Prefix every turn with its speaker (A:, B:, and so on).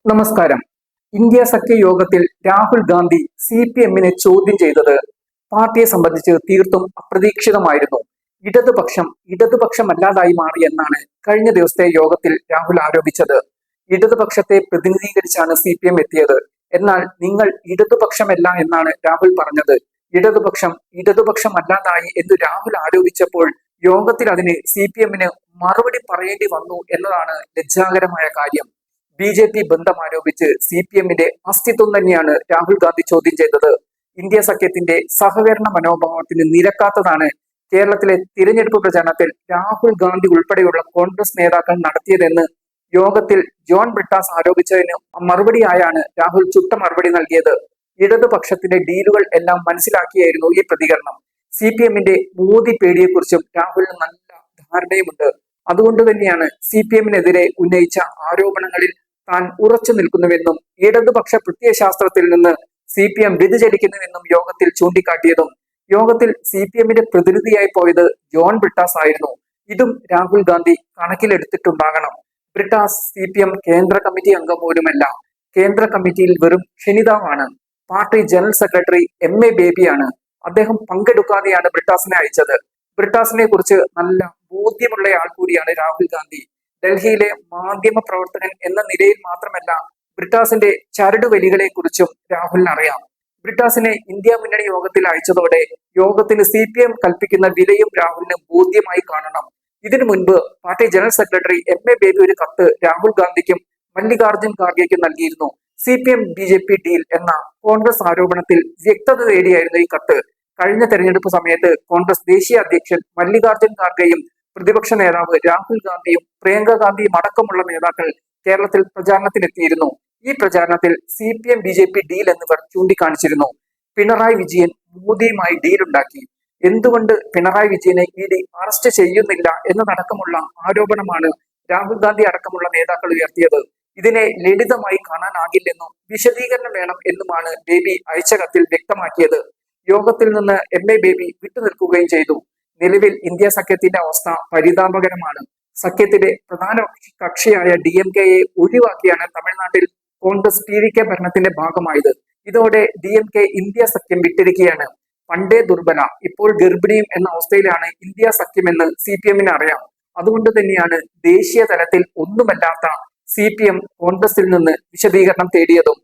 A: നമസ്കാരം. ഇന്ത്യ സഖ്യ യോഗത്തിൽ രാഹുൽ ഗാന്ധി CPM-നെ ചോദ്യം ചെയ്തത് പാർട്ടിയെ സംബന്ധിച്ച് തീർത്തും അപ്രതീക്ഷിതമായിരുന്നു. ഇടതുപക്ഷമല്ലാതായി മാറി എന്നാണ് കഴിഞ്ഞ ദിവസത്തെ യോഗത്തിൽ രാഹുൽ ആരോപിച്ചത്. ഇടതുപക്ഷത്തെ പ്രതിനിധീകരിച്ചാണ് CPM എത്തിയത്. എന്നാൽ നിങ്ങൾ ഇടതുപക്ഷമല്ല എന്നാണ് രാഹുൽ പറഞ്ഞത്. ഇടതുപക്ഷമല്ലാതായി എന്ന് രാഹുൽ ആരോപിച്ചപ്പോൾ യോഗത്തിൽ അതിന് CPM-ന് മറുപടി പറയേണ്ടി വന്നു എന്നതാണ് ലജ്ജാകരമായ കാര്യം. BJP ബന്ധം ആരോപിച്ച് CPM-ന്റെ അസ്തിത്വം തന്നെയാണ് രാഹുൽ ഗാന്ധി ചോദ്യം ചെയ്തത്. ഇന്ത്യ സഖ്യത്തിന്റെ സഹകരണ മനോഭാവത്തിന് നിരക്കാത്തതാണ് കേരളത്തിലെ തിരഞ്ഞെടുപ്പ് പ്രചാരണത്തിൽ രാഹുൽ ഗാന്ധി ഉൾപ്പെടെയുള്ള കോൺഗ്രസ് നേതാക്കൾ നടത്തിയതെന്ന് യോഗത്തിൽ ജോൺ ബ്രിട്ടാസ് ആരോപിച്ചതിന് മറുപടിയായാണ് രാഹുൽ ചുട്ട മറുപടി നൽകിയത്. ഇടതുപക്ഷത്തിന്റെ ഡീലുകൾ എല്ലാം മനസ്സിലാക്കിയായിരുന്നു ഈ പ്രതികരണം. CPM-ന്റെ മോദി പേടിയെക്കുറിച്ചും രാഹുലിന് നല്ല ധാരണയുമുണ്ട്. അതുകൊണ്ട് തന്നെയാണ് CPM-നെതിരെ ഉന്നയിച്ച ആരോപണങ്ങളിൽ താൻ ഉറച്ചു നിൽക്കുന്നുവെന്നും ഇടതുപക്ഷ പ്രത്യയശാസ്ത്രത്തിൽ നിന്ന് CPM വ്യതിചലിക്കുന്നുവെന്നും യോഗത്തിൽ ചൂണ്ടിക്കാട്ടിയതും. യോഗത്തിൽ CPM-ന്റെ പ്രതിനിധിയായി പോയത് ജോൺ ബ്രിട്ടാസ് ആയിരുന്നു. ഇതും രാഹുൽ ഗാന്ധി കണക്കിലെടുത്തിട്ടുണ്ടാകണം. ബ്രിട്ടാസ് CPM കേന്ദ്ര കമ്മിറ്റി അംഗം പോലുമല്ല. കേന്ദ്ര കമ്മിറ്റിയിൽ വെറും ക്ഷണിതാവാണ്. പാർട്ടി ജനറൽ സെക്രട്ടറി MA ബേബിയാണ്. അദ്ദേഹം പങ്കെടുക്കാതെയാണ് ബ്രിട്ടാസിനെ അയച്ചത്. ബ്രിട്ടാസിനെ കുറിച്ച് നല്ല ബോധ്യമുള്ള ആൾ കൂടിയാണ് രാഹുൽ ഗാന്ധി. ഡൽഹിയിലെ മാധ്യമ പ്രവർത്തകൻ എന്ന നിലയിൽ മാത്രമല്ല, ബ്രിട്ടാസിന്റെ ചരടുവലികളെ കുറിച്ചും രാഹുലിന് അറിയാം. ബ്രിട്ടാസിനെ ഇന്ത്യ മുന്നണി യോഗത്തിൽ അയച്ചതോടെ യോഗത്തിന് CPM കൽപ്പിക്കുന്ന വിലയും രാഹുലിന് ബോധ്യമായി കാണണം. ഇതിനു മുൻപ് party general secretary MA baby ഒരു കത്ത് രാഹുൽ ഗാന്ധിക്കും മല്ലികാർജുൻ ഖാർഗെയ്ക്കും നൽകിയിരുന്നു. CPM BJP ഡീൽ എന്ന കോൺഗ്രസ് ആരോപണത്തിൽ വ്യക്തത തേടിയായിരുന്നു ഈ കത്ത്. കഴിഞ്ഞ തെരഞ്ഞെടുപ്പ് സമയത്ത് കോൺഗ്രസ് ദേശീയ അധ്യക്ഷൻ മല്ലികാർജുൻ ഖാർഗെയും പ്രതിപക്ഷ നേതാവ് രാഹുൽ ഗാന്ധിയും പ്രിയങ്ക ഗാന്ധിയും അടക്കമുള്ള നേതാക്കൾ കേരളത്തിൽ പ്രചാരണത്തിനെത്തിയിരുന്നു. ഈ പ്രചാരണത്തിൽ CPM BJP ഡീൽ എന്നിവർ ചൂണ്ടിക്കാണിച്ചിരുന്നു. പിണറായി വിജയൻ മോദിയുമായി ഡീലുണ്ടാക്കി. എന്തുകൊണ്ട് പിണറായി വിജയനെ ED അറസ്റ്റ് ചെയ്യുന്നില്ല എന്നതടക്കമുള്ള ആരോപണമാണ് രാഹുൽ ഗാന്ധി അടക്കമുള്ള നേതാക്കൾ ഉയർത്തിയത്. ഇതിനെ ലളിതമായി കാണാനാകില്ലെന്നും വിശദീകരണം വേണം എന്നുമാണ് ബേബി അയച്ച കത്തിൽ വ്യക്തമാക്കിയത്. യോഗത്തിൽ നിന്ന് MA ബേബി വിട്ടുനിൽക്കുകയും ചെയ്തു. നിലവിൽ ഇന്ത്യ സഖ്യത്തിന്റെ അവസ്ഥ പരിതാപകരമാണ്. സഖ്യത്തിലെ പ്രധാന കക്ഷിയായ DMK-യെ ഒഴിവാക്കിയാണ് തമിഴ്നാട്ടിൽ കോൺഗ്രസ് TVK ഭരണത്തിന്റെ ഭാഗമായത്. ഇതോടെ DMK ഇന്ത്യ സഖ്യം വിട്ടിരിക്കുകയാണ്. പണ്ടേ ദുർബല, ഇപ്പോൾ ഗർഭിണിയും എന്ന അവസ്ഥയിലാണ് ഇന്ത്യ സഖ്യമെന്ന് CPM-ന് അറിയാം. അതുകൊണ്ട് തന്നെയാണ് ദേശീയ തലത്തിൽ ഒന്നുമല്ലാത്ത CPM കോൺഗ്രസിൽ നിന്ന് വിശദീകരണം തേടിയതും.